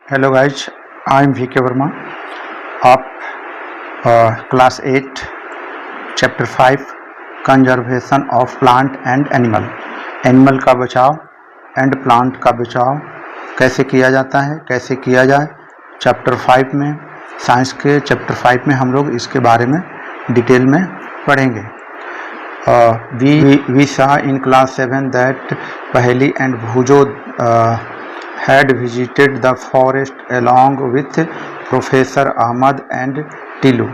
Hello guys, I am V K Verma. आप class 8 chapter 5 conservation of plant and animal, animal का बचाव and plant का बचाव कैसे किया जाता है, कैसे किया जाए, चैप्टर 5 में, साइंस के चैप्टर 5 में हम लोग इसके बारे में डिटेल में पढ़ेंगे। We saw in class 7 that Paheli and Bhujo had visited the forest along with Professor Ahmad and Tilu।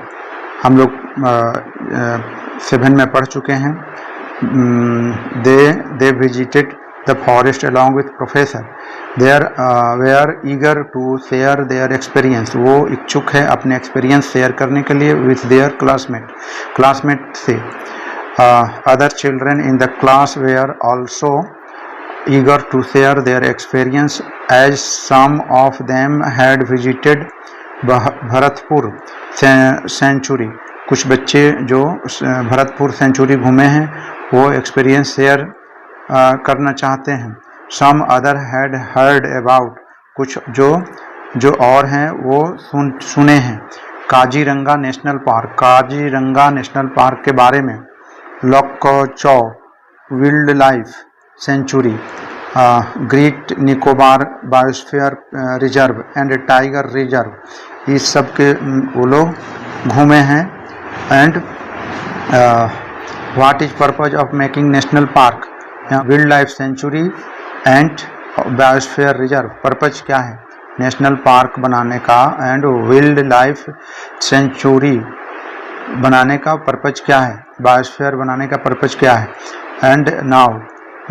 हम लोग 7 में पढ़ चुके हैं। They visited the forest along with Professor। They were eager to share their experience। वो इच्छुक है अपने एक्सपीरियंस शेयर करने के लिए with their classmate से। Other children in the class were also eager to share their experience as some of them had visited Bharatpur sanctuary. कुछ बच्चे जो भरतपुर सेंचुरी घूमे हैं वो एक्सपीरियंस शेयर करना चाहते हैं। Some other had heard about, कुछ जो और हैं वो सुने हैं काजीरंगा नेशनल पार्क के बारे में। लोकोचो wild life sanctuary, great Nicobar biosphere reserve and tiger reserve, इस सब के वो लोग घूमे हैं। And what is purpose of making national park, wild life sanctuary and biosphere reserve, purpose क्या है नेशनल पार्क बनाने का एंड वाइल्ड लाइफ सेंचुरी बनाने का पर्पज क्या है, बायोस्फीयर बनाने का पर्पज क्या है। And now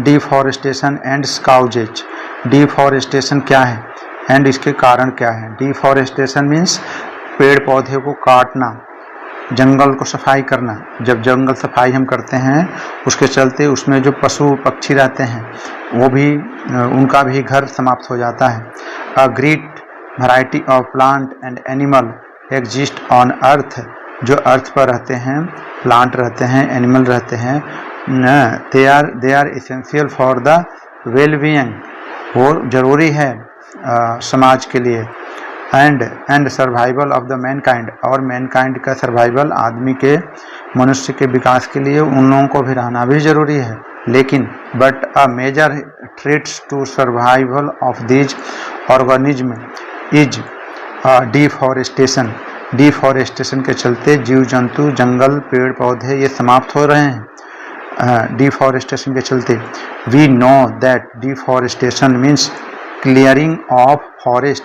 deforestation and causes, deforestation क्या है एंड इसके कारण क्या है। डिफॉरेस्टेशन मीन्स पेड़ पौधे को काटना, जंगल को सफाई करना। जब जंगल सफाई हम करते हैं उसके चलते उसमें जो पशु पक्षी रहते हैं वो भी उनका भी घर समाप्त हो जाता है। A great variety of plant and animal exist on earth, जो अर्थ पर रहते हैं, प्लांट रहते हैं, एनिमल रहते हैं, they are essential for the well being, वो जरूरी है समाज के लिए। And survival of the mankind, और मैनकाइंड का सर्वाइवल, आदमी के मनुष्य के विकास के लिए उन लोगों को भी रहना भी जरूरी है। लेकिन but a major threats to survival of this organism is deforestation, deforestation के चलते जीव जंतु, जंगल, पेड़ पौधे ये समाप्त हो रहे हैं डिफॉरेस्टेशन के चलते। We know that deforestation means clearing of forest,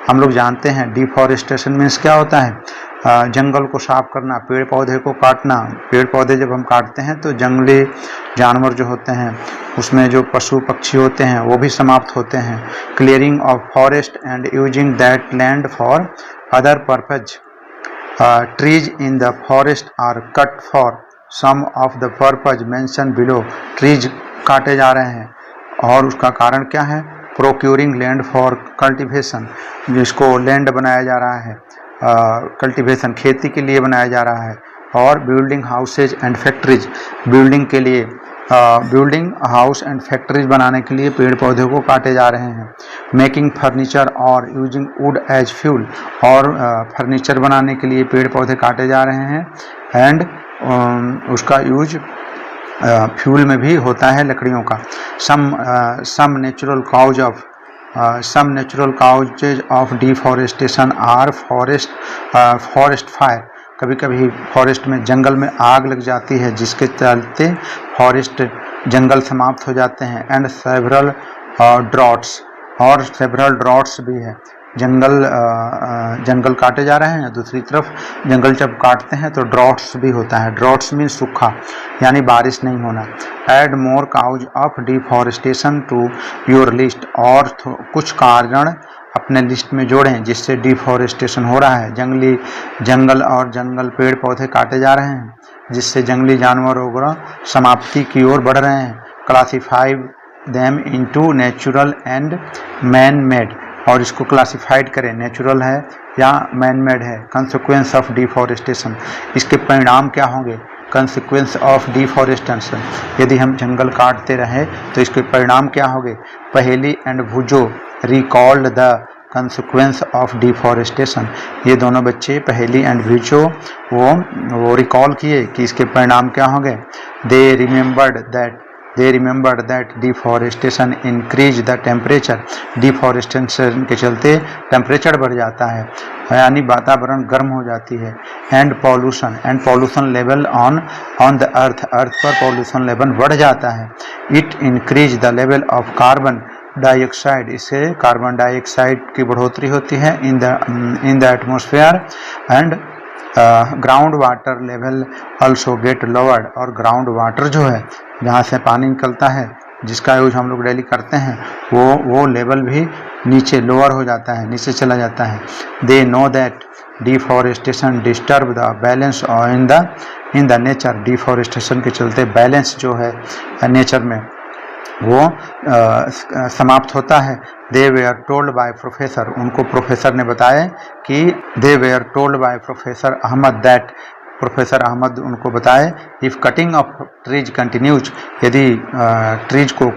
हम लोग जानते हैं डिफॉरेस्टेशन मीन्स क्या होता है, जंगल को साफ करना, पेड़ पौधे को काटना। पेड़ पौधे जब हम काटते हैं तो जंगली जानवर जो होते हैं उसमें जो पशु पक्षी होते हैं वो भी समाप्त होते हैं। Clearing of forest and using that land for other purpose, trees in the forest are cut for some of the purpose mentioned below। trees काटे जा रहे हैं और उसका कारण क्या है, procuring land for cultivation, जिसको लैंड बनाया जा रहा है, कल्टीवेशन खेती के लिए बनाया जा रहा है। और building houses and factories, building के लिए, बिल्डिंग हाउस एंड फैक्ट्रीज बनाने के लिए पेड़ पौधे को काटे जा रहे हैं। मेकिंग फर्नीचर और यूजिंग वुड एज फ्यूल, और फर्नीचर बनाने के लिए पेड़ पौधे काटे जा रहे हैं। एंड उसका यूज फ्यूल में भी होता है लकड़ियों का। Some natural causes of deforestation are forest fire, कभी कभी फॉरेस्ट में, जंगल में आग लग जाती है जिसके चलते फॉरेस्ट जंगल समाप्त हो जाते हैं। एंड सेवरल ड्रॉट्स, और सेवरल ड्रॉट्स भी है, जंगल काटे जा रहे हैं, दूसरी तरफ जंगल जब काटते हैं तो ड्रॉट्स भी होता है। ड्रॉट्स मीन सूखा, यानी बारिश नहीं होना। Add more cause of deforestation to your list, और कुछ कारण अपने लिस्ट में जोड़ें जिससे डिफॉरेस्टेशन हो रहा है। जंगल पेड़ पौधे काटे जा रहे हैं जिससे जंगली जानवर वगैरह समाप्ति की ओर बढ़ रहे हैं। Classify them into natural and man made, और इसको क्लासिफाइड करें नेचुरल है या मैन मेड है। कंसिक्वेंस ऑफ डिफॉरेस्टेशन, इसके परिणाम क्या होंगे, कंसिक्वेंस ऑफ डिफॉरेस्टेशन, यदि हम जंगल काटते रहे तो इसके परिणाम क्या होंगे। पहेली and भुजो recalled the consequence of deforestation। ये दोनों बच्चे पहेली एंड वीचो वो रिकॉल किए कि इसके परिणाम क्या होंगे। They remembered that deforestation increase the temperature। Deforestation के चलते टेम्परेचर बढ़ जाता है, यानी वातावरण गर्म हो जाती है। And pollution level on the earth पर पॉल्यूशन लेवल बढ़ जाता है। It increase the level of carbon dioxide, इससे कार्बन डाइऑक्साइड की बढ़ोतरी होती है in the atmosphere. And ground water level also get lowered, और ग्राउंड वाटर जो है जहाँ से पानी निकलता है जिसका यूज हम लोग डेली करते हैं वो लेवल भी नीचे लोअर हो जाता है, नीचे चला जाता है। They know that deforestation disturb the balance in the nature. Deforestation के चलते बैलेंस जो है नेचर में वो समाप्त होता है। They were told by professor, उनको प्रोफेसर ने बताया कि they were told by professor Ahmed that, professor Ahmed उनको बताए if cutting of trees continues, यदि ट्रीज को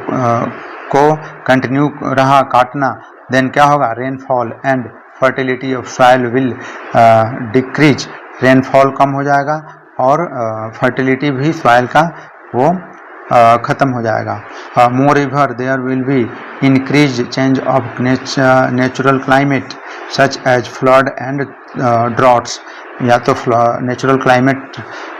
कंटिन्यू रहा काटना, देन क्या होगा, rainfall and fertility of soil will decrease, rainfall कम हो जाएगा और फर्टिलिटी भी सॉइल का वो ख़त्म हो जाएगा। Moreover there will be increase change of natural climate such as flood and droughts, या तो नेचुरल क्लाइमेट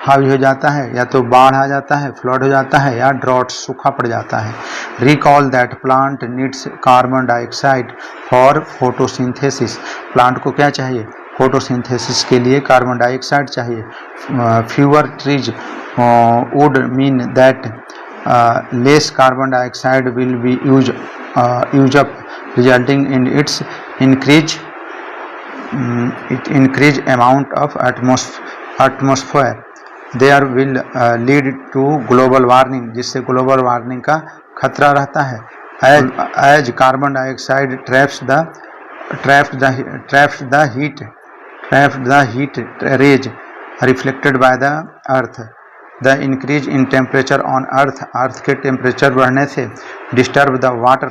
हावी हो जाता है, या तो बाढ़ आ जाता है, फ्लड हो जाता है, या ड्रॉट सूखा पड़ जाता है। Recall that plant needs carbon dioxide for photosynthesis, plant को क्या चाहिए, फोटोसिंथेसिस के लिए कार्बन डाइऑक्साइड चाहिए। Fewer trees would mean that less carbon dioxide will be use up resulting in its increase amount of atmosphere there will lead to global warming, जिससे global warming का खतरा रहता है। as carbon dioxide traps the heat rays reflected by the earth, the increase in temperature on earth के temperature बढ़ने से disturb the water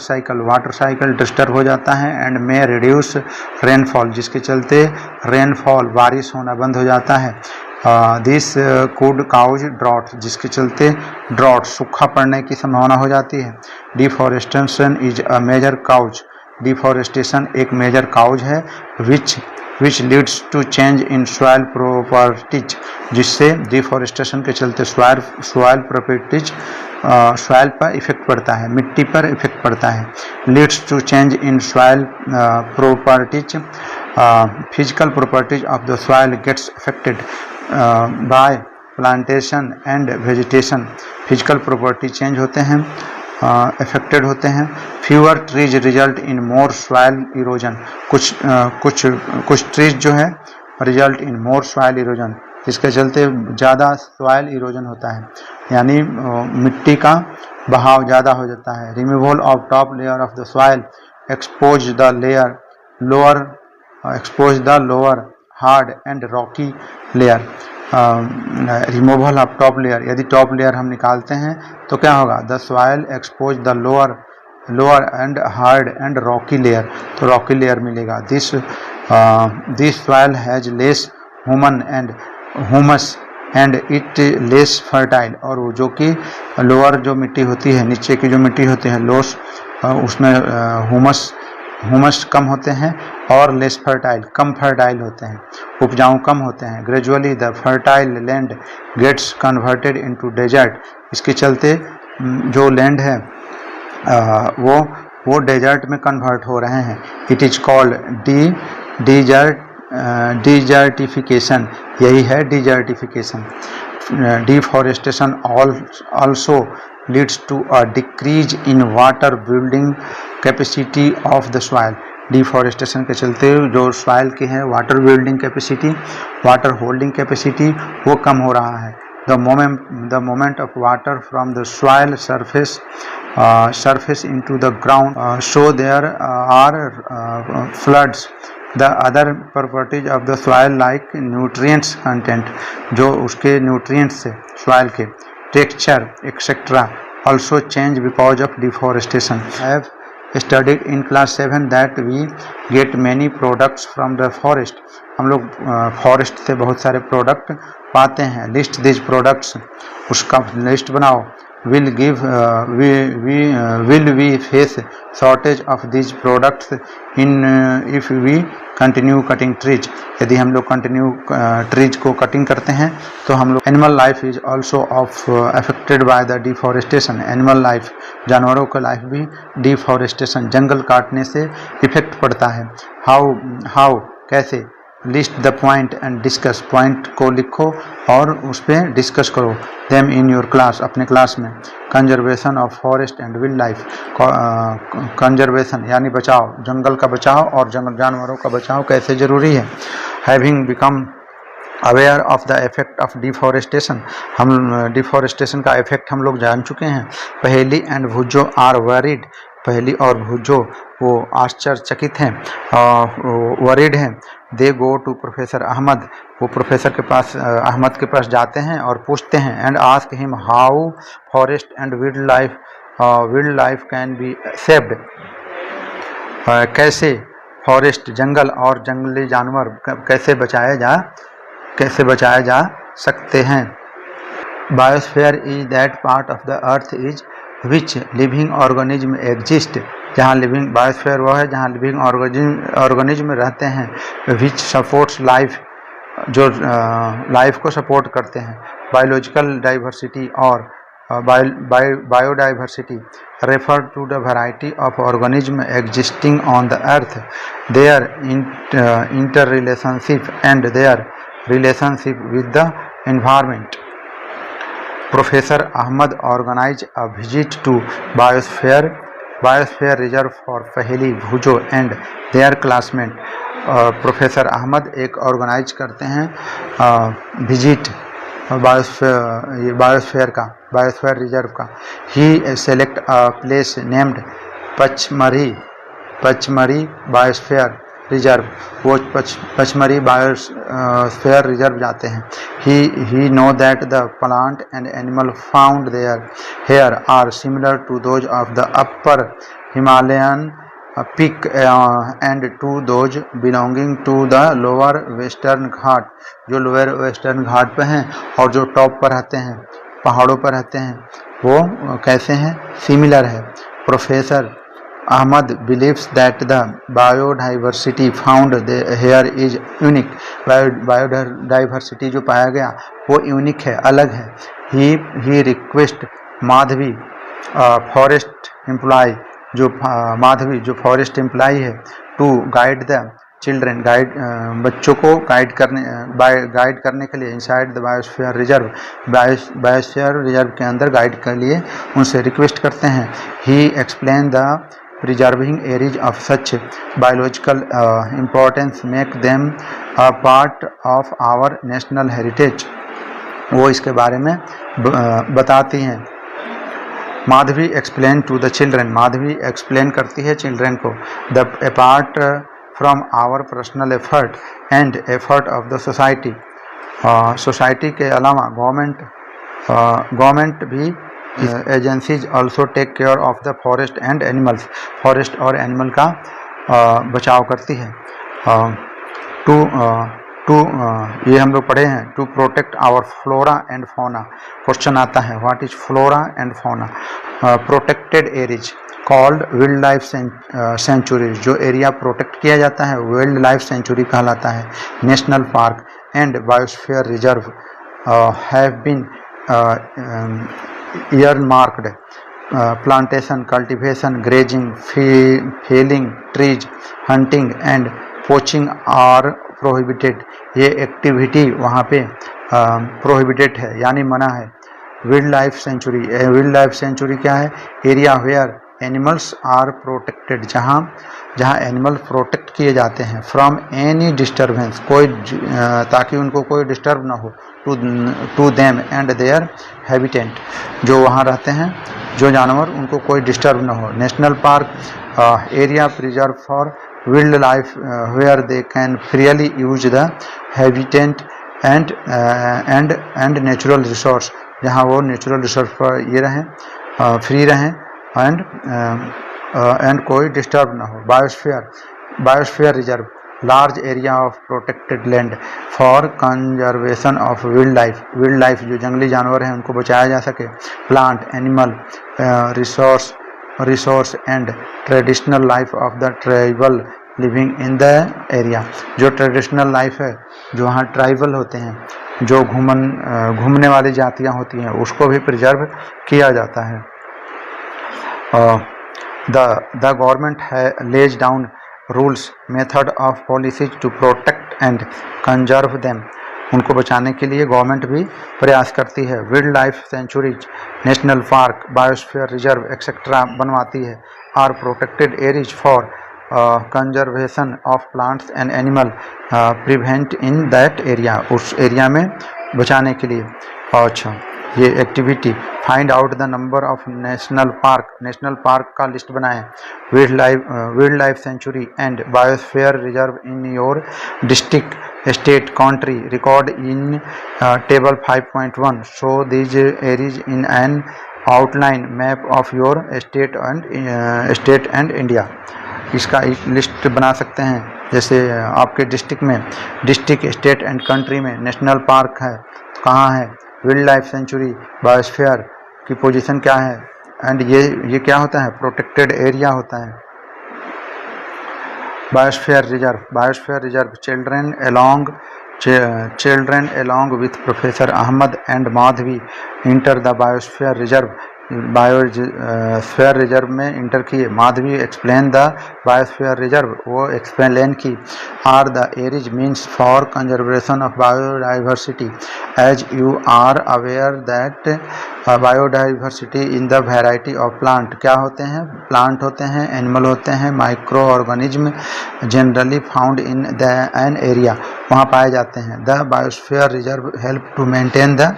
cycle disturb हो जाता है। एंड मे रिड्यूस रेनफॉल, जिसके चलते रेनफॉल बारिश होना बंद हो जाता है। दिस कुड काउज ड्रॉट, जिसके चलते ड्रॉट सूखा पड़ने की संभावना हो जाती है। Deforestation is a major cause, deforestation एक मेजर काउज है which leads to change in soil properties, जिससे डिफॉरेस्टेशन के चलते सॉइल प्रॉपर्टीज सॉइल पर इफेक्ट पड़ता है, मिट्टी पर इफेक्ट पड़ता है। Leads to change in soil properties, physical properties of the soil gets affected by plantation and vegetation, physical property change होते हैं, अफेक्टेड होते हैं। Fewer trees result in more soil erosion, कुछ ट्रीज जो है result in more soil erosion, जिसके चलते ज़्यादा सॉइल इरोजन होता है, यानी मिट्टी का बहाव ज़्यादा हो जाता है। Removal of top layer of the soil expose the lower hard and Rocky layer. Removal of top layer, यदि टॉप लेयर हम निकालते हैं तो क्या होगा, the soil expose the lower and hard and Rocky layer, तो रॉकी लेयर मिलेगा। This soil has less humus and it less fertile, और वो जो कि लोअर जो मिट्टी होती है, नीचे की जो मिट्टी होती है लोस, उसमें ह्यूमस कम होते हैं और लेस फर्टाइल कम फर्टाइल होते हैं, उपजाऊ कम होते हैं। Gradually the fertile land gets converted into desert, इसके चलते जो लैंड है वो डेजर्ट में कन्वर्ट हो रहे हैं। इट इज कॉल्ड डिजर्टिफिकेशन, यही है desertification. Deforestation also leads to a decrease in water building capacity of the soil, deforestation के चलते जो सॉइल की है water building capacity, water holding capacity वो कम हो रहा है। The moment of water from the soil surface into the ground so there are floods। the other properties of the soil like nutrients content, जो उसके nutrients से soil के texture etc also change because of deforestation। studied in class 7 that we get many products from the forest. हम लोग forest से बहुत सारे product पाते हैं. लिस्ट दिस प्रोडक्ट्स, उसका लिस्ट बनाओ. will we face shortage of these products in if we continue cutting trees. यदि हम लोग कंटिन्यू ट्रीज को कटिंग करते हैं तो हम लोग. Animal life is also of affected by the deforestation. Animal life, जानवरों का लाइफ भी डिफॉरेस्टेशन, जंगल काटने से इफेक्ट पड़ता है. हाउ कैसे. List the point and discuss. Point को लिखो और उस पर डिस्कस करो. देम इन योर क्लास, अपने क्लास में. Conservation of forest and wild life. Conservation यानी बचाव, जंगल का बचाव और जंगल जानवरों का बचाव कैसे जरूरी है. Having become aware of the effect of deforestation. हम डिफॉरेस्टेशन का इफेक्ट हम लोग जान चुके हैं. पहेली एंड भुजो आर वरीड. पहेली और भुजो वो आश्चर्यचकित हैं, वरीड हैं. दे गो टू प्रोफेसर अहमद. वो प्रोफेसर के पास, अहमद के पास जाते हैं और पूछते हैं. And ask him how forest and wild life can be saved. कैसे फॉरेस्ट, जंगल और जंगली जानवर कैसे बचाए जा सकते हैं. Biosphere is that part of the earth is which living organism exist. जहाँ लिविंग, बायोस्फीयर वो है जहाँ लिविंग ऑर्गेनिज्म रहते हैं. विच सपोर्ट्स लाइफ, जो लाइफ को सपोर्ट करते हैं. बायोलॉजिकल डाइवर्सिटी और biodiversity refer to the variety of organism existing on the earth, their inter relationship and their relationship with the environment. Professor Ahmad organized a visit to Biosphere Reserve for Paheli, Bhujo and their classmates. Professor Ahmed एक organise करते हैं visit biosphere reserve का. He select a place named Pachmarhi biosphere reserve. वो Pachmarhi biosphere reserve जाते हैं. He know that the plant and animal found here are similar to those of the upper Himalayan peak and to those belonging to the lower western ghat. जो lower western घाट पे हैं और जो top पर रहते हैं, पहाड़ों पर रहते हैं, वो कैसे हैं, सिमिलर है. Professor Ahmad believes that the biodiversity found here is unique. Biodiversity जो पाया गया वो यूनिक है, अलग है. He request Madhavi forest employ, जो माधवी जो फॉरेस्ट एम्प्लॉय है, टू गाइड द चिल्ड्रेन, बच्चों को गाइड करने के लिए inside the biosphere reserve. Biosphere reserve के अंदर गाइड के लिए उनसे रिक्वेस्ट करते हैं. He explain the preserving areas of such biological importance make them a part of our national heritage. वो इसके बारे में बताती हैं. Madhavi explain to the children. Madhavi explain करती है चिल्ड्रेन को. The apart from our personal effort and effort of the society. Society के अलावा गवर्नमेंट भी agencies also take care of the forest and animals. Forest और एनिमल का बचाव करती है. ये हम लोग पढ़े हैं. To protect our flora and fauna. Question आता है what is flora and fauna. Protected areas called wild life sanctuaries. जो एरिया प्रोटेक्ट किया जाता है वाइल्ड लाइफ सेंचुरी कहलाता है. National park and biosphere reserve have been earmarked. Plantation, cultivation, grazing, felling trees, hunting and poaching are prohibited. ये activity वहाँ पे prohibited है यानी मना है. वाइल्ड लाइफ सेंचुरी क्या है? Area where animals are protected. जहाँ एनिमल प्रोटेक्ट किए जाते हैं फ्रॉम एनी डिस्टर्बेंस, ताकि उनको कोई डिस्टर्ब ना हो, to them and their habitant. जो वहाँ रहते हैं जो जानवर, उनको कोई डिस्टर्ब ना हो. National park area preserve for wild life where they can freely use the habitant and natural resource. जहाँ वो नेचुरल रिसोर्स पर ये रहें, फ्री रहें एंड एंड कोई डिस्टर्ब ना हो। Biosphere reserve large area of protected land for conservation of wild life जो जंगली जानवर हैं उनको बचाया जा सके, plant animal resource and traditional life of the tribal living in the area. जो ट्रेडिशनल लाइफ है, जो वहाँ ट्राइबल होते हैं, जो घूमने वाली जातियाँ होती हैं, उसको भी प्रिजर्व किया जाता है। द गवर्नमेंट है lays down rules method of policies to protect and conserve them. उनको बचाने के लिए गवर्नमेंट भी प्रयास करती है। Wild life sanctuaries, national park, biosphere reserve etcetera बनवाती है। Are protected areas for conservation of plants and animal prevent in that area, उस एरिया में बचाने के लिए। अच्छा, ये activity find out the number of national park का लिस्ट बनाएं। Wild life sanctuary and biosphere reserve in your district state country record in table 5.1 show these areas in an outline map of your state and India. इसका एक list बना सकते हैं, जैसे आपके district state and country में national park है तो कहाँ है, वाइल्ड लाइफ सेंचुरी, बायोस्फीयर की पोजीशन क्या है, एंड ये क्या होता है, प्रोटेक्टेड एरिया होता है। Biosphere reserve children along with Professor Ahmad and Madhvi enter the biosphere reserve में इंटर किए। Madhavi explain the biosphere reserve, वो एक्सप्लेन की। Are the areas means for conservation of biodiversity. As you are aware that biodiversity in the variety of plant, क्या होते हैं, plant होते हैं, animal होते हैं, micro organism generally found in the an area, वहाँ पाए जाते हैं। The biosphere reserve help to maintain the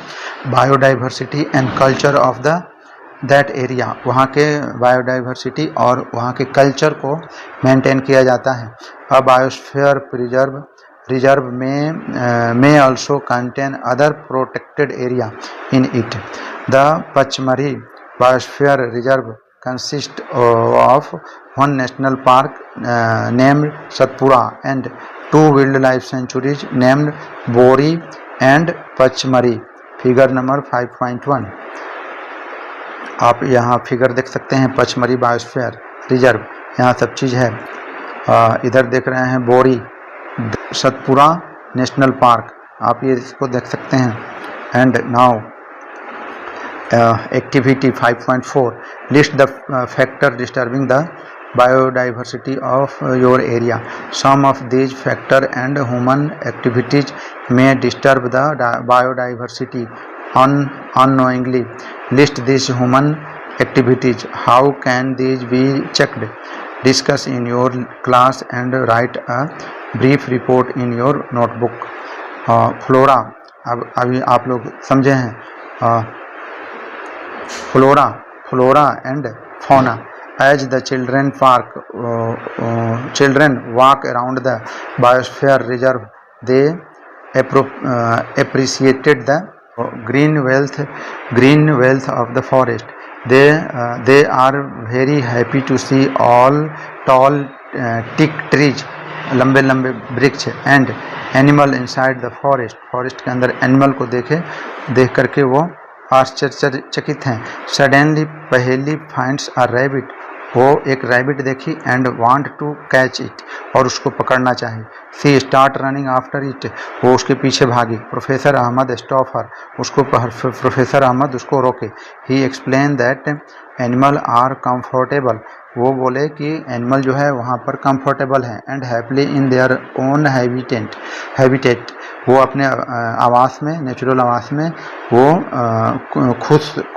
biodiversity and culture of the that area, वहाँ के बायोडाइवर्सिटी और वहाँ के कल्चर को मेंटेन किया जाता है। A biosphere reserve may also contain other protected area in it. The Pachmarhi biosphere reserve consist of one national park named Satpura and 2 wild life sanctuaries named Bori and Pachmarhi. Figure number 5.1। आप यहाँ figure देख सकते हैं, Pachmarhi biosphere reserve, यहाँ सब चीज़ है। इधर देख रहे हैं बोरी, सतपुड़ा नेशनल पार्क, आप ये इसको देख सकते हैं। And now activity 5.4 list the factor disturbing the biodiversity of your area. Some of these factors and human activities may disturb the biodiversity unknowingly. List these human activities. How can these be checked? Discuss in your class and write a brief report in your notebook. Flora, अब अभी आप लोग समझे हैं, flora and fauna. As the children walk around the biosphere reserve, they appreciated the green wealth of the forest. They are very happy to see all tall thick trees, लंबे लंबे वृक्ष, and animal inside the forest के अंदर animal को देख करके वो आश्चर्यचकित हैं। सडनली पहेली फाइंड्स अ रैबिट, वो एक रैबिट देखी and want to catch it, और उसको पकड़ना चाहिए। She start running after it, वो उसके पीछे भागी। Professor Ahmed stop her, professor Ahmed उसको रोके। He explain that animal are comfortable, वो बोले कि एनिमल जो है वहाँ पर कंफर्टेबल है। And happily in their own habitat, वो अपने आवास में, नेचुरल आवास में वो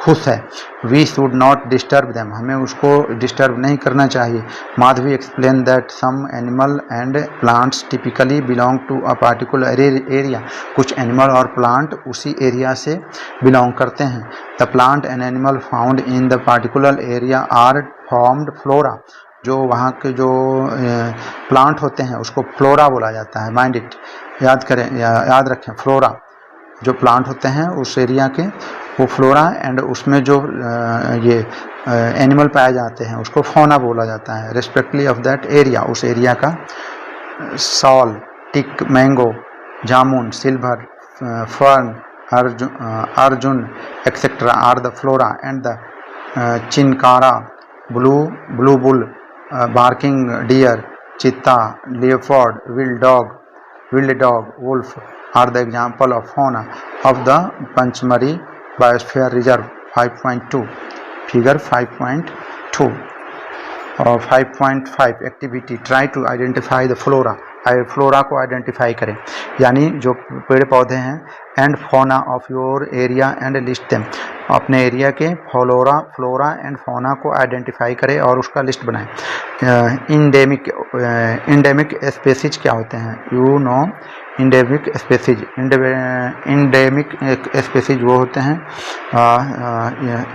खुश है। We should not disturb them, हमें उसको डिस्टर्ब नहीं करना चाहिए। Madhavi explain that some animal and plants typically belong to a particular area, कुछ एनिमल और प्लांट उसी एरिया से बिलोंग करते हैं। The plant and animal found in the particular area are formed flora, जो वहाँ के जो प्लांट होते हैं उसको फ्लोरा बोला जाता है। माइंड इट, याद रखें, फ्लोरा जो प्लांट होते हैं उस एरिया के, वो फ्लोरा, एंड उसमें जो ये एनिमल पाए जाते हैं उसको फौना बोला जाता है, रिस्पेक्टली ऑफ दैट एरिया, उस एरिया का। Sal, teak, mango, jamun, silver, fern, arjun etcetera are the flora, and the chinkara, blue bull, barking deer, cheetah, leopard, wild dog, wolf are the example of fauna of the Panchmari Biosphere Reserve 5.2. Figure 5.2. 5.5 activity, try to identify the flora, flora को identify करें, यानी जो पेड़ पौधे हैं, and fauna of your area and list them, अपने area के flora and fauna को आइडेंटिफाई करें और उसका लिस्ट बनाएं। इंडेमिक स्पेसीज क्या होते हैं? यू नो इंडेमिक स्पेसीज वो होते हैं,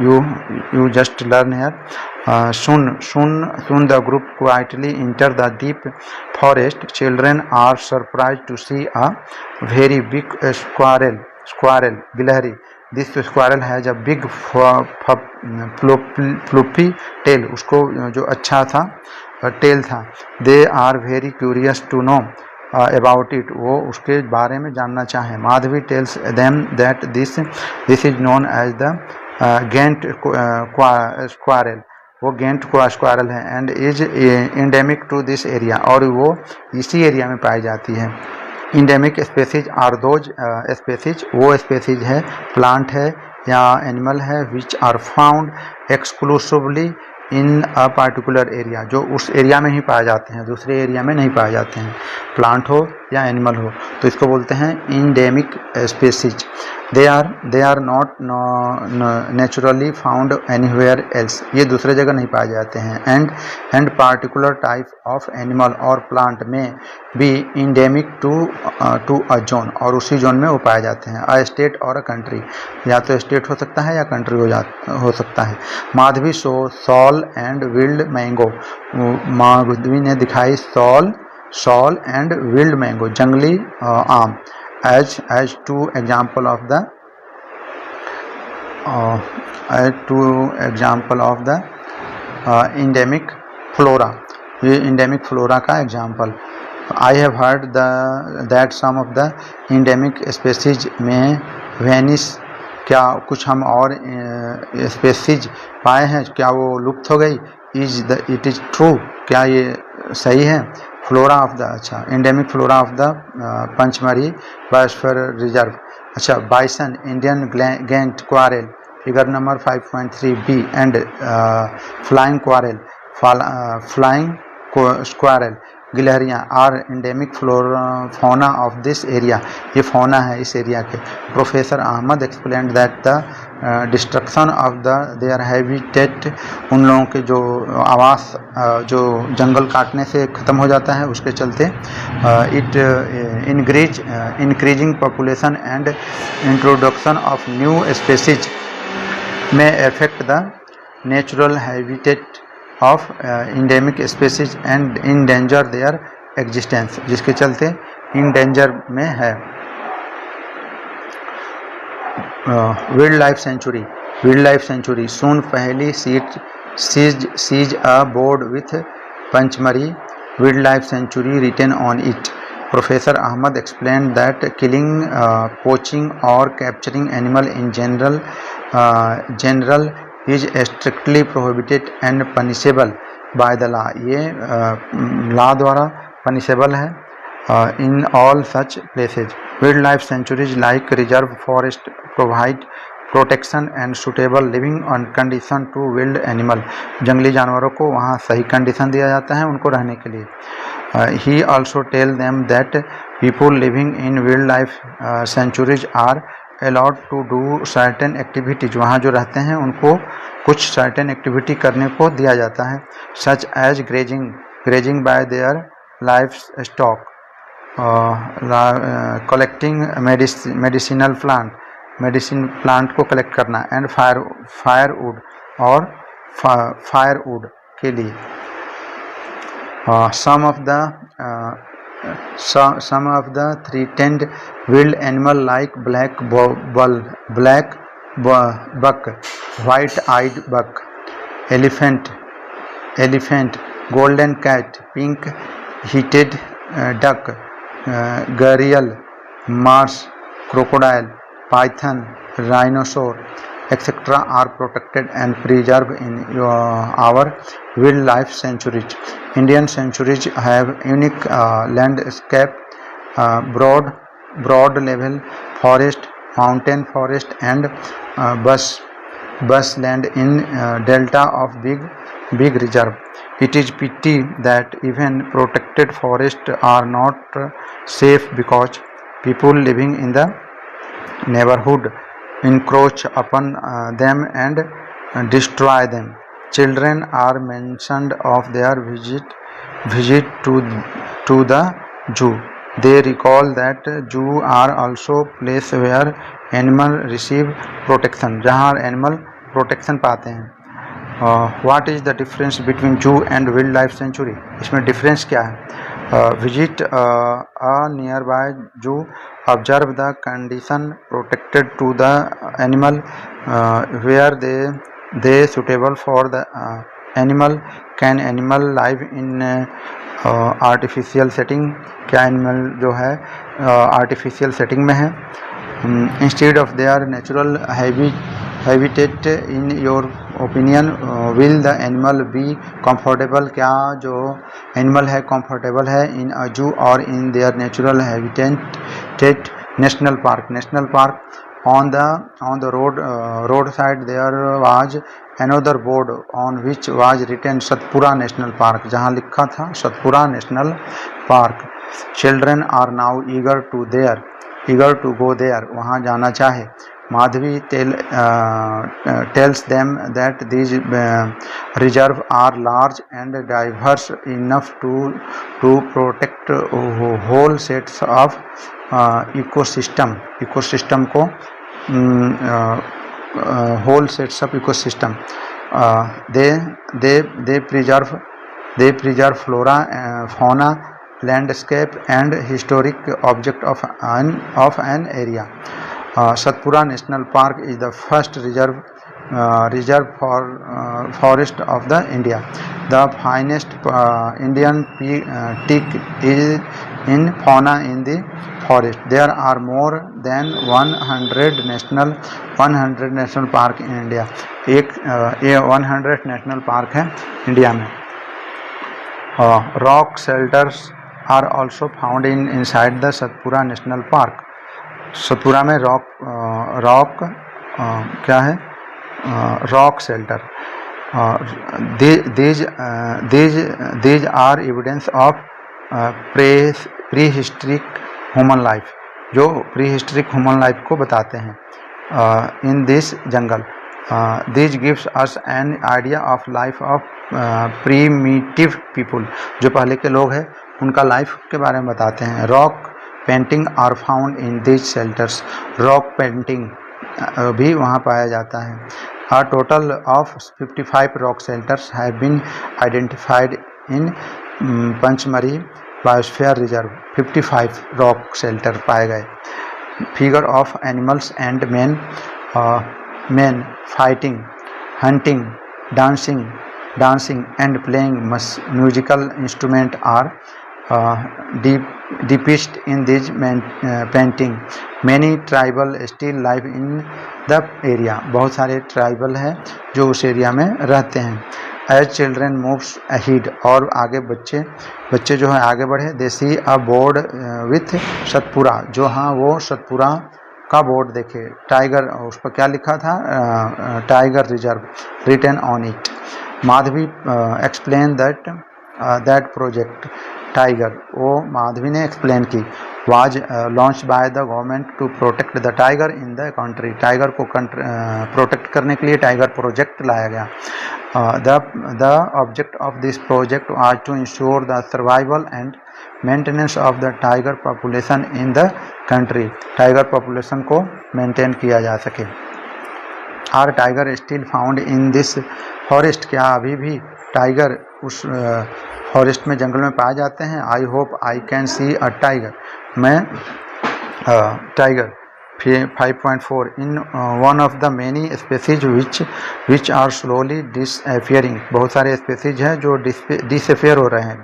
you just learn here. Soon the group quietly enter the deep forest. Children are surprised to see a very big squirrel, गिलहरी. This squirrel has a big floppy tail. उसको जो अच्छा था tell था. They are very curious to know about it. वो उसके बारे में जानना चाहें. Madhavi tells them that this is known as the Ghent squirrel. वो गेंट को स्क्वायरल है, and is endemic to this area, और वो इसी एरिया में पाई जाती है। Endemic species are those species, वो स्पेसीज है, प्लांट है या एनिमल है, which are found exclusively in a particular area, जो उस एरिया में ही पाए जाते हैं, दूसरे एरिया में नहीं पाए जाते हैं, प्लांट हो या एनिमल हो, तो इसको बोलते हैं endemic species. They are not naturally found anywhere else, ये दूसरे जगह नहीं पाए जाते हैं। And particular type of animal और plant may be endemic to a zone, और उसी जोन में वो पाए जाते हैं। अ स्टेट और अ कंट्री, या तो स्टेट हो सकता है या कंट्री हो सकता है। Madhavi show sal and wild mango, Madhavi ने दिखाई सॉल एंड विल्ड मैंगो, जंगली आम, as two example of the endemic flora, ये endemic flora का example। I have heard that some of the endemic species में vanish, क्या कुछ हम और स्पेसीज पाए हैं, क्या वो लुप्त हो गई? इट इज़ ट्रू, क्या ये सही है? फ्लोरा ऑफ द, अच्छा, endemic flora of the Pachmarhi biosphere reserve. अच्छा, bison, Indian giant squirrel, figure number 5.3 B, and flying squirrel, flying squirrel, गिलहरियाँ are endemic fauna of this area, ये फौना है इस एरिया के। Professor Ahmed explained that the destruction of their habitat, उन लोगों के जो आवास, जो जंगल काटने से ख़त्म हो जाता है, उसके चलते it increasing population and introduction of new species may affect the natural habitat of endemic species and endanger their existence, जिसके चलते इन डेंजर में है। Wild life sanctuary soon Paheli sees a board with Pachmarhi wild life sanctuary written on it. Professor Ahmed explain that killing, poaching और capturing animal in general is strictly prohibited and punishable by the law, ये law द्वारा punishable है in all such places. Wildlife sanctuaries like reserve forest provide protection and suitable living condition to wild animal, जंगली जानवरों को वहाँ सही condition दिया जाता है उनको रहने के लिए। He also tell them that people living in wildlife sanctuaries are allowed to do certain activities, वहाँ जो रहते हैं उनको कुछ certain activity करने को दिया जाता है, such as grazing by their livestock, collecting medicinal plant को collect करना, and firewood और firewood के लिए। Some of the some of the threatened wild animal like black buck, white-eyed buck, elephant, golden cat, pink-headed duck, gharial, marsh, crocodile, python, rhinoceros, etc. are protected and preserved in our wildlife sanctuaries. Indian sanctuaries have unique landscape, broad level forest, mountain forest, and bushland in delta of big reserve. It is pity that even protected forests are not safe because people living in the neighborhood encroach upon them and destroy them. Children are mentioned of their visit to the zoo. They recall that zoo are also place where animal receive protection, जहाँ animal protection पाते हैं. What is the difference between zoo and wildlife sanctuary? इसमें difference क्या है? Visit a nearby zoo, observe the condition protected to the animal, where they suitable for the animal. Can animal live in artificial setting? क्या animal जो है artificial setting में है? Instead of their natural habitat, in your opinion, will the animal be comfortable? क्या जो animal है comfortable है in a zoo or in their natural habitat? National park on the roadside there was another board on which was written Satpura National Park, जहाँ लिखा था Satpura National Park. Children are now eager to go there, वहाँ जाना चाहे. Madhavi tells them that these reserves are large and diverse enough to protect whole sets of ecosystem को whole sets of ecosystem. They preserve flora, fauna, landscape and historic object of an area. Satpura National Park is the first reserve for forest of the India. The finest Indian teak is in fauna in the forest. There are more than 100 national park in India. 100 national park है India में. Rock shelters are also found inside the Satpura National Park. Satpura में rock क्या है? Rock shelter. these are evidence of prehistoric human life, जो prehistoric human life को बताते हैं. In this jungle, this gives us an idea of life of primitive people, जो पहले के लोग हैं उनका लाइफ के बारे में बताते हैं. Rock painting are found in this shelters. Rock painting भी वहाँ पाया जाता है. A total of 55 rock shelters have been identified in Panchmari Biosphere Reserve. 55 rock shelter पाए गए. Figure of animals and men fighting, hunting, dancing and playing musical instrument are depicted in this painting. Many tribal still live in the area. बहुत सारे tribal हैं जो उस area में रहते हैं. As children moves ahead, और आगे बच्चे जो है आगे बढ़े. They see a board with Satpura, जो हाँ वो सतपुरा का बोर्ड देखे. टाइगर, उस पर क्या लिखा था? Tiger reserve written on it. Madhavi explain that project tiger, वो माधवी ने एक्सप्लेन की. was launched by the government to protect the tiger in the country. Tiger को प्रोटेक्ट करने के लिए टाइगर प्रोजेक्ट लाया गया. The object of this project was to ensure the survival and maintenance of the tiger population in the country. Tiger population को maintain किया जा सके. Are tiger still found in this forest? क्या अभी भी tiger उस फॉरेस्ट में, जंगल में पाए जाते हैं। I hope I can see a tiger, मैं tiger. 5.4 in one of the many species which are slowly disappearing, बहुत सारे स्पेसीज हैं जो डिसअपियर हो रहे हैं,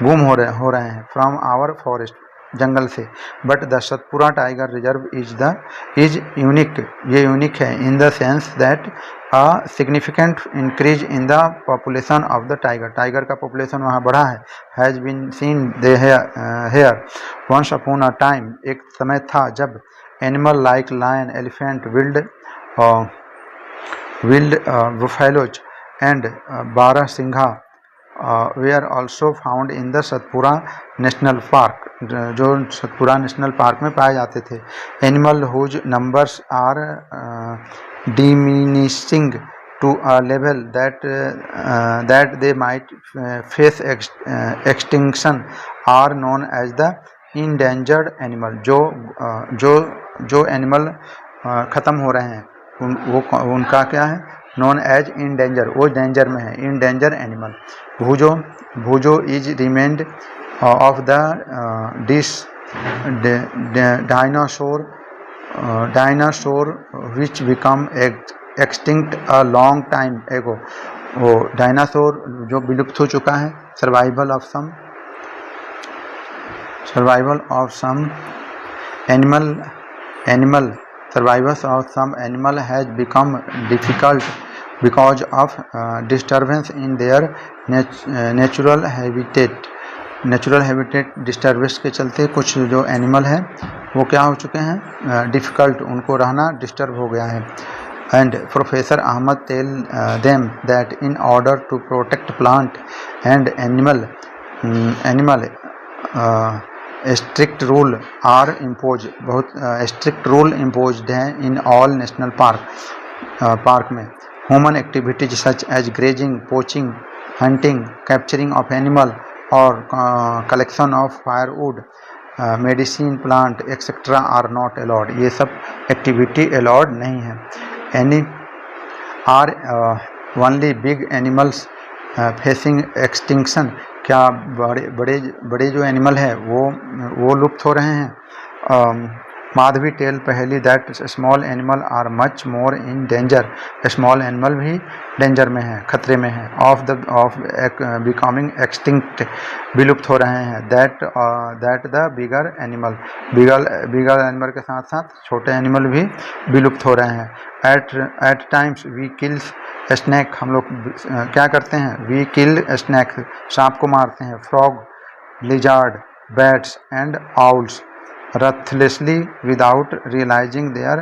गुम हो रहे हैं फ्रॉम आवर फॉरेस्ट, जंगल से। But the Satpura tiger reserve is unique, ये यूनिक है in the sense that a significant increase in the population of the tiger, tiger का पॉपुलेशन वहाँ बढ़ा है। Has been seen they here once upon a time, एक समय था जब animal like lion, elephant, wild buffaloes and barasingha were also found in the Satpura national park, जो Satpura national park में पाए जाते थे। Animal whose numbers are diminishing to a level that they might face extinction are known as the endangered animal, जो animal ख़त्म हो रहे हैं उनका क्या है, नॉन एज इन डेंजर, वो डेंजर में है, in danger animal. Boojho is reminded of the dinosaur which become extinct a long time ago, वो डायनासोर जो विलुप्त हो चुका है। Survival of some animal has become difficult because of disturbance in their natural habitat disturbance के चलते कुछ जो एनिमल है वो क्या हो चुके हैं, डिफ़िकल्ट, उनको रहना डिस्टर्ब हो गया है। And professor Ahmed tell them that in order to protect plant and animal strict rule are impose, बहुत स्ट्रिक्ट रूल इम्पोज्ड हैं इन ऑल नेशनल पार्क में। Human activities such as grazing, poaching, hunting, capturing of animal और collection of firewood, medicine plant etcetera are not allowed, ये सब activity allowed नहीं है। Any are only big animals facing extinction, क्या बड़े जो animal है वो लुप्त हो रहे हैं। Madhavi tell Paheli that small animal are much more in danger, small animal भी डेंजर में है, खतरे में है। ऑफ बिकमिंग एक्सटिंक्ट, विलुप्त हो रहे हैं। दैट द बिगर एनिमल के साथ साथ छोटे एनिमल भी विलुप्त हो रहे हैं। At times we kills snake, हम लोग क्या करते हैं, वी किल स्नैक, सांप को मारते हैं। Frog, lizard, bats and owls ruthlessly without realising their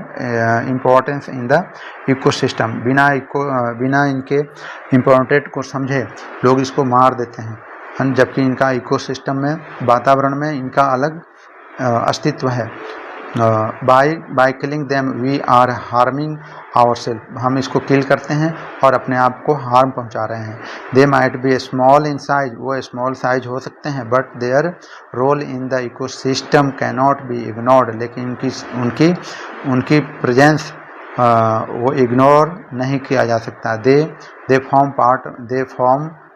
importance in the ecosystem, बिना इनके इम्पोर्टेंट को समझे लोग इसको मार देते हैं, जबकि इनका इकोसिस्टम में, वातावरण में इनका अलग अस्तित्व है। By killing them we are harming ourself, हम इसको किल करते हैं और अपने आप को हार्म पहुंचा रहे हैं। They might be small in size, वो स्मॉल साइज हो सकते हैं, but their role in the ecosystem can not be ignored, लेकिन उनकी प्रेजेंस वो इग्नोर नहीं किया जा सकता। They form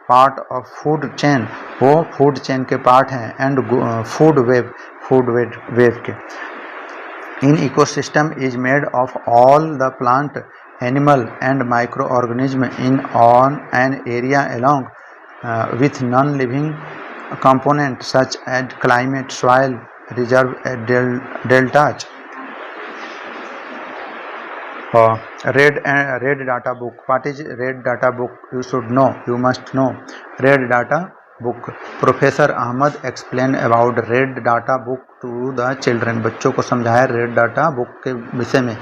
part of food chain, वो फूड चेन के पार्ट हैं। एंड फूड वेव के। In ecosystem is made of all the plant, animal and microorganism on an area along with non-living components such as climate, soil, reserve, deltas. Red data book. What is red data book? You should know. You must know. Red data book. Professor Ahmad explained about red data book to the children. बच्चों को समझाया red data book के विषय में.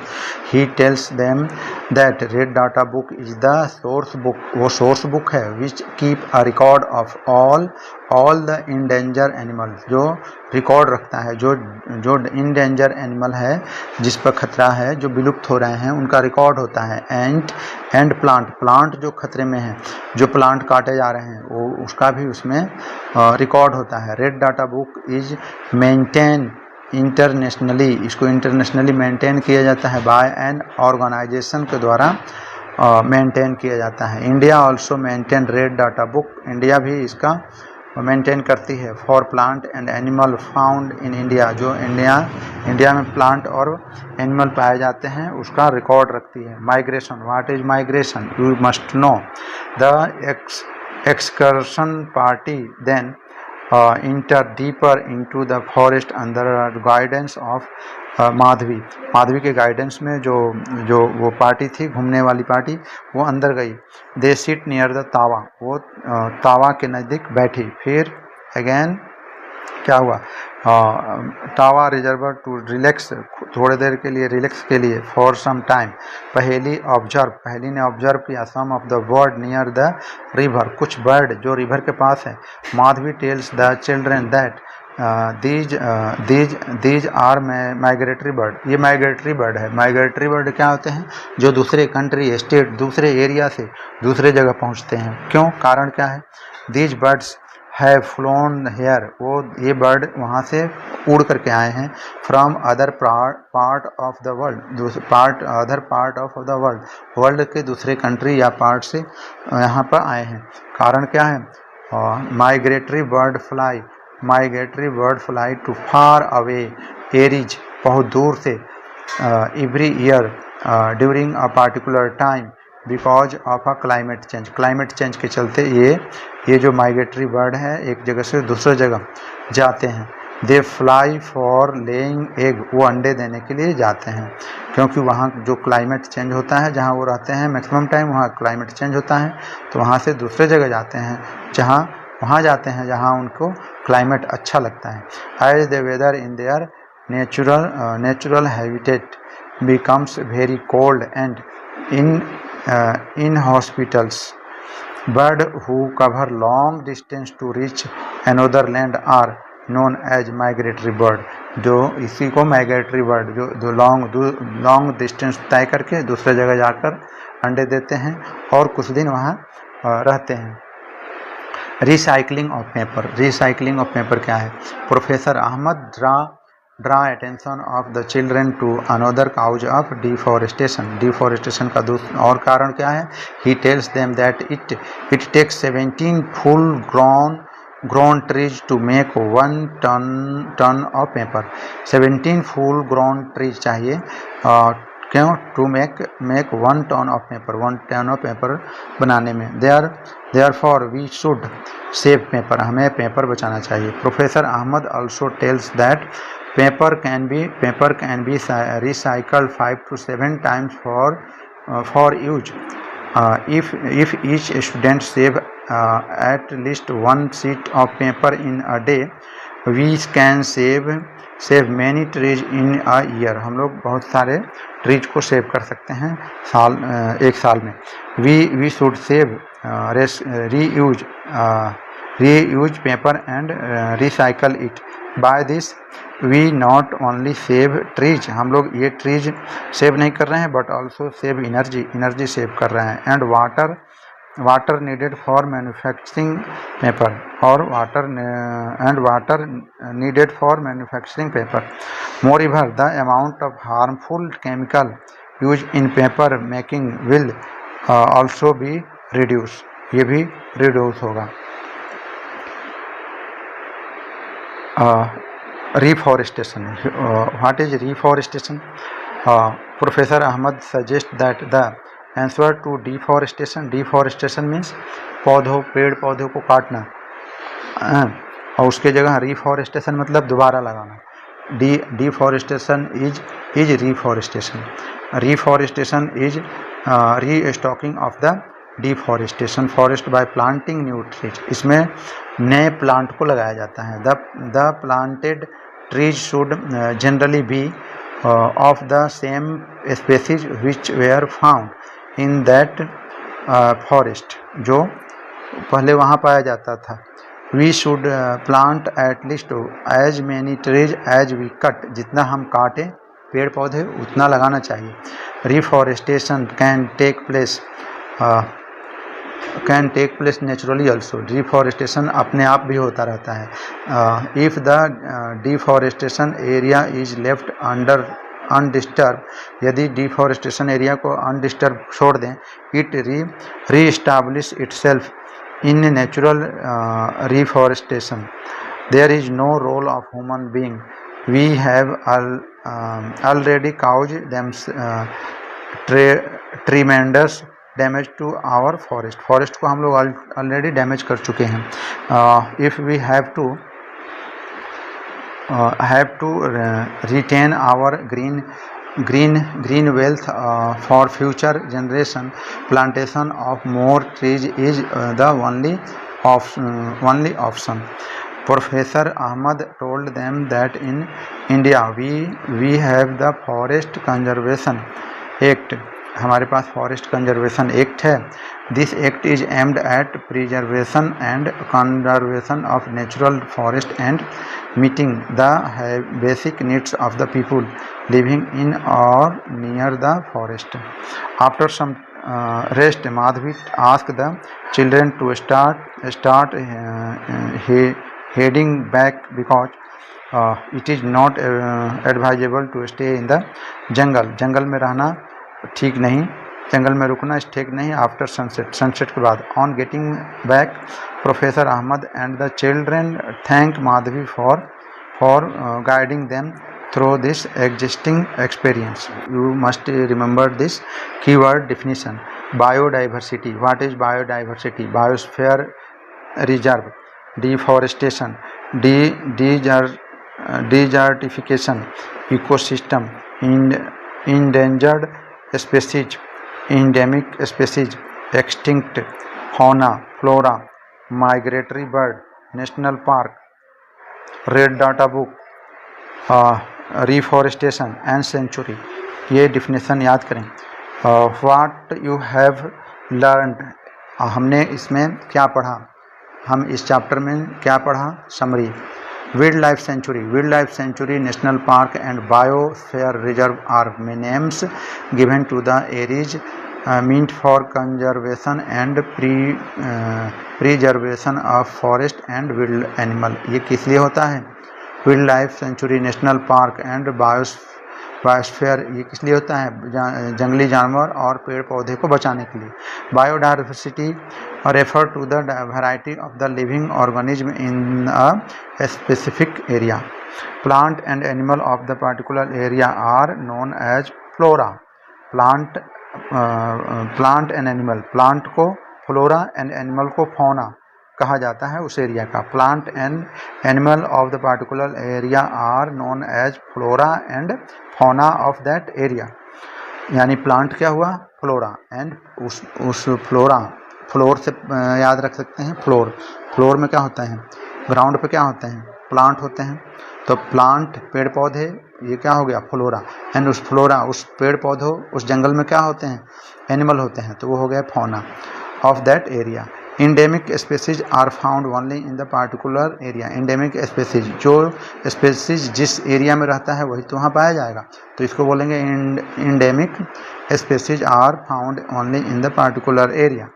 He tells them that red data book is the source book. वो source book है which keep a record of all the endangered animals. जो record रखता है, जो इंडेंजर एनिमल है, जिस पर खतरा है, जो विलुप्त हो रहे हैं, उनका रिकॉर्ड होता है. एंड प्लांट जो खतरे में है, जो प्लांट काटे जा रहे हैं, वो उसका भी उसमें रिकॉर्ड होता है. Red data book is maintain internationally, इसको इंटरनेशनली मेंटेन किया जाता है बाय एन ऑर्गेनाइजेशन के द्वारा मेंटेन किया जाता है. India also maintain red data book. India भी इसका मेंटेन करती है। For plant and animal found in India, जो इंडिया में प्लांट और एनिमल पाए जाते हैं उसका रिकॉर्ड रखती है। Migration, what is migration, you must know. The excursion party then enter deeper into the forest under guidance of Madhavi के गाइडेंस में जो वो पार्टी थी, घूमने वाली पार्टी, वो अंदर गई। दे सिट नियर द तावा, वो तावा के नज़दीक बैठी। फिर अगेन क्या हुआ, टावा रिजर्वर टू रिलैक्स, थोड़ी देर के लिए रिलैक्स के लिए। फॉर सम टाइम, पहली ने ऑब्जर्व किया some of the bird near the river, कुछ बर्ड जो रिवर के पास है। Madhavi tells the children that these are migratory bird, ये माइग्रेटरी बर्ड है। माइग्रेटरी बर्ड क्या होते हैं, जो दूसरे कंट्री, स्टेट, दूसरे एरिया से दूसरे जगह पहुंचते हैं। क्यों, कारण क्या है। These birds have flown here, वो ये बर्ड वहाँ से उड़ करके आए हैं। From other part of the world, other part of the world के दूसरे कंट्री या पार्ट से यहाँ पर आए हैं। कारण क्या है, migratory bird fly to far away areas, बहुत दूर से, every year during a particular time because of a climate change के चलते ये जो माइग्रेटरी बर्ड है एक जगह से दूसरे जगह जाते हैं। They fly for laying egg, वो अंडे देने के लिए जाते हैं, क्योंकि वहाँ जो क्लाइमेट चेंज होता है, जहाँ वो रहते हैं मैक्सिमम टाइम वहाँ क्लाइमेट चेंज होता है, तो वहाँ से दूसरे जगह जाते हैं, जहाँ उनको क्लाइमेट अच्छा लगता है। As the weather in their natural habitat becomes very cold and inhospitable, bird who cover long distance to reach another land are known as migratory bird, जो इसी को माइग्रेटरी बर्ड, जो लॉन्ग डिस्टेंस तय करके दूसरे जगह जाकर अंडे देते हैं और कुछ दिन वहाँ रहते हैं। रिसाइकलिंग ऑफ पेपर क्या है। Professor Ahmed draw attention of the children to another cause of deforestation का दूसरा और कारण क्या है। He tells them that it takes 17 full grown trees to make 1 ton of paper। 17 full grown trees चाहिए, क्यों, to make 1 ton of paper, 1 ton of paper बनाने में। therefore we should save paper, हमें पेपर बचाना चाहिए। Professor Ahmed also tells that paper can be recycled 5 to 7 times for use। If each student save at least 1 sheet of paper in a day, we can save many trees in a year। हम लोग बहुत सारे trees को save कर सकते हैं एक साल में। we should save reuse paper and recycle it। by this we not only save trees, हम लोग ये ट्रीज सेव नहीं कर रहे हैं but also save energy save कर रहे हैं। And water needed for manufacturing paper, और water needed for manufacturing paper. Moreover the amount of harmful chemical use in paper making will also be reduce, ये भी रिड्यूस होगा। Reforestation, what is reforestation? Professor Ahmad suggests that the answer to deforestation means पेड़ पौधों को काटना, और उसके जगह रिफॉरेस्टेशन मतलब दोबारा लगाना। Deforestation is reforestation is restocking of the deforestation forest by planting new trees, इसमें नए प्लांट को लगाया जाता है। The planted trees should generally be of the same species which were found in that forest, जो पहले वहाँ पाया जाता था। We should plant at least as many trees as we cut, जितना हम काटें पेड़ पौधे उतना लगाना चाहिए। Reforestation can take place naturally also, deforestation अपने आप भी होता रहता है। If the deforestation area is left undisturb, यदि डिफॉरेस्टेशन एरिया को अनडिस्टर्ब छोड़ दें, it reestablish itself in natural reforestation. There is no role of human being. We have already caused them tremendous damage to our forest. Forest को हम लोग already damage कर चुके हैं. If we have to retain our green wealth for future generation, plantation of more trees is the only option. Professor Ahmad told them that in India we have the Forest Conservation Act. हमारे पास forest conservation act है. This act is aimed at preservation and conservation of natural forest and meeting the basic needs of the people living in और near the forest. After some rest, Madhavi asked the children to start heading back because it is not advisable to stay in the jungle. जंगल में रहना ठीक नहीं, जंगल में रुकना ठीक नहीं. After sunset के बाद. On getting back, professor Ahmed and the children thank Madhavi for guiding them through this existing experience. You must remember this keyword definition. Biodiversity. What is biodiversity? Biosphere reserve, deforestation, desertification, ecosystem, endangered species, endemic species, extinct fauna, flora, migratory bird, national park, red data book, reforestation and sanctuary. ये definition याद करें. What you have learned. हमने इसमें क्या पढ़ा, हम इस chapter में क्या पढ़ा. Summary. Wild life sanctuary. Wild life sanctuary, national park and biosphere reserve are names given to the areas meant for conservation and preservation of forest and wild animal. ये किस लिए होता है. Wild life sanctuary, national park and biosphere ये किस लिए होता है. जंगली जानवर और पेड़ पौधे को बचाने के लिए. Biodiversity refer to the variety of the living organism in a specific area. Plant and animal of the particular area are known as flora. Plant and animal, plant को फ्लोरा एंड एनिमल को fauna कहा जाता है उस area का. Plant and animal of the particular area are known as flora and fauna of that area. यानी plant क्या हुआ, फ्लोरा, एंड उस फ्लोर से याद रख सकते हैं. फ्लोर में क्या होता है, ग्राउंड पे क्या होते हैं, प्लांट होते हैं. तो प्लांट पेड़ पौधे, ये क्या हो गया, फ्लोरा. एंड उस फ्लोरा, उस पेड़ पौधों, उस जंगल में क्या होते हैं, एनिमल होते हैं. तो वो हो गया fauna of that area. Endemic species are found only in the particular area. Endemic species, जो स्पेसीज जिस एरिया में रहता है वही तो वहाँ पाया जाएगा. तो इसको बोलेंगे endemic species are found only in the particular area.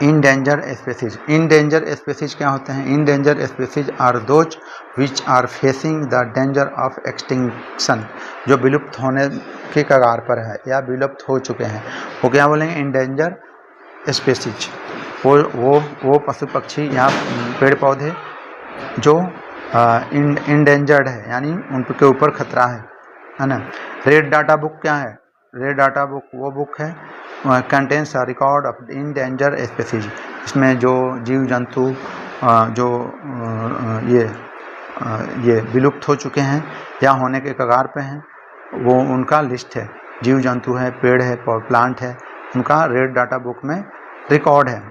Endangered species. Endangered species क्या होते हैं. Endangered species are those which are facing the danger of extinction. जो विलुप्त होने के कगार पर है या विलुप्त हो चुके हैं, वो क्या बोलेंगे, इंडेंजर स्पेसीज. वो पशु पक्षी या पेड़ पौधे जो इंडेंजर्ड है, यानी उनके ऊपर खतरा है ना. रेड डाटा बुक क्या है. रेड डाटा बुक वो बुक है contains record of endangered species. इसमें जो जीव जंतु जो ये विलुप्त हो चुके हैं या होने के कगार पे हैं, वो उनका लिस्ट है. जीव जंतु है, पेड़ है, प्लांट है, उनका रेड डाटा बुक में रिकॉर्ड है.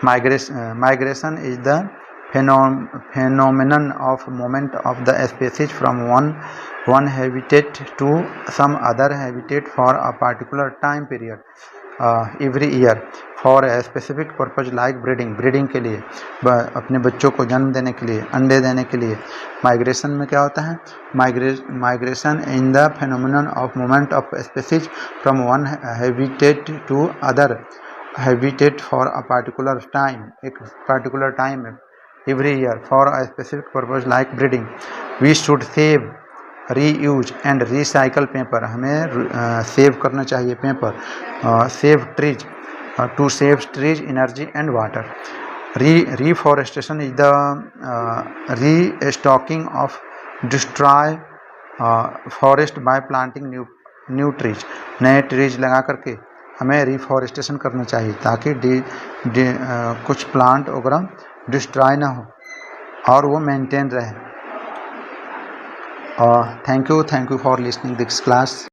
Migration is the phenomenon of movement of the species from one habitat to some other habitat for a particular time period every year for a specific purpose like breeding के लिए, अपने बच्चों को जन्म देने के लिए, अंडे देने के लिए. माइग्रेशन में क्या होता है, migration in the phenomenon of movement of species from one habitat to other habitat for a particular time, एक particular time every year for a specific purpose like breeding. We should save, reuse and recycle paper. हमें save करना चाहिए paper. Save trees, to save trees, energy and water. Reforestation is the restocking of destroy forest by planting new trees. नए trees लगा करके हमें reforestation करना चाहिए ताकि कुछ प्लांट वगैरह डिस्ट्रॉय ना हो और वो मेंटेन रहे. Thank you for listening this class.